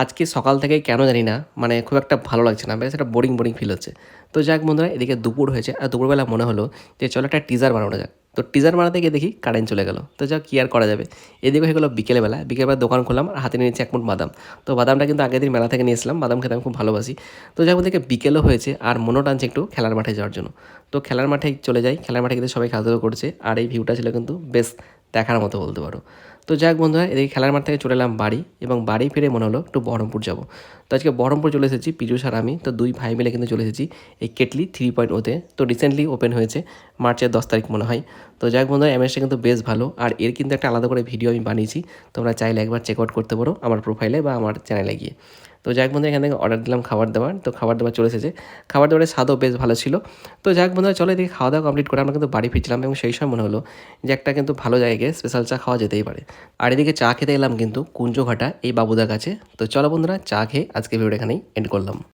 আজকে সকাল থেকে কেন জানি না মানে খুব একটা ভালো লাগছে না। বেশ একটা বোরিং, বোরিং ফিল হচ্ছে। তো যাক বন্ধুরা এদিকে দুপুর হয়েছে। আর দুপুরবেলা মনে হলো যে চলো একটা টিজার বানানো যাক। তো টিজার বানাতে গিয়ে দেখি কারেন্ট চলে গেল। তো যাক কি আর করা যাবে। এদিকে হয়ে গেলো বিকেলবেলা। বিকেলবেলা দোকান খুললাম আর হাতে নিয়ে নিচ্ছি ১ মুঠ বাদাম। তো বাদামটা কিন্তু আগের দিন মেলা থেকে নিয়েছিলাম। বাদাম খেতে আমি খুব ভালোবাসি। তো যাক ওদিকে বিকেলও হয়েছে আর মনও টানছে একটু খেলার মাঠে যাওয়ার জন্য। তো খেলার মাঠে চলে যাই। খেলার মাঠে কিন্তু সবাই খেলাধুলো করছে। আর এই ভিউটা ছিল কিন্তু বেশ দেখার মতো বলতে পারো। তো যাক বন্ধুরা এদিকে খেলার মাঠ থেকে চলে এলাম বাড়ি এবং বাড়ি ফিরে মনে হলো একটু বহরমপুর যাবো। তো আজকে বহরমপুর চলে এসেছি পীযূষ আর আমি। তো দুই ভাই মিলে কিন্তু চলে এসেছি এই কেটলি 3.0-তে। তো রিসেন্টলি ওপেন হয়েছে মার্চের 10 তারিখ মনে হয়। তো যাক বন্ধুরা এমএসটা কিন্তু বেশ ভালো আর এর কিন্তু একটা আলাদা করে ভিডিও আমি বানিয়েছি। তোমরা চাইলে একবার চেক আউট করতে পারো আমার প্রোফাইলে বা আমার চ্যানেলে গিয়ে। তো যাক বন্ধুরা এখান থেকে অর্ডার দিলাম খাবার দাবার। তো খাবার দাবার চলে এসেছে। খাবার দাবারের স্বাদও বেশ ভালো ছিল। তো যাক বন্ধুরা চলো এদিকে খাওয়া দাওয়া কমপ্লিট করে আমরা কিন্তু বাড়ি ফিরছিলাম এবং সেই সময় মনে হলো যে একটা কিন্তু ভালো জায়গায় স্পেশাল চা খাওয়া যেতেই পারে। আর এদিকে চা খেতে এলাম কিন্তু কুঞ্জঘাটা এই বাবুদার কাছে। তো চলো বন্ধুরা চা খেয়ে আজকে ভিডিওটা এখানেই এন্ড করলাম।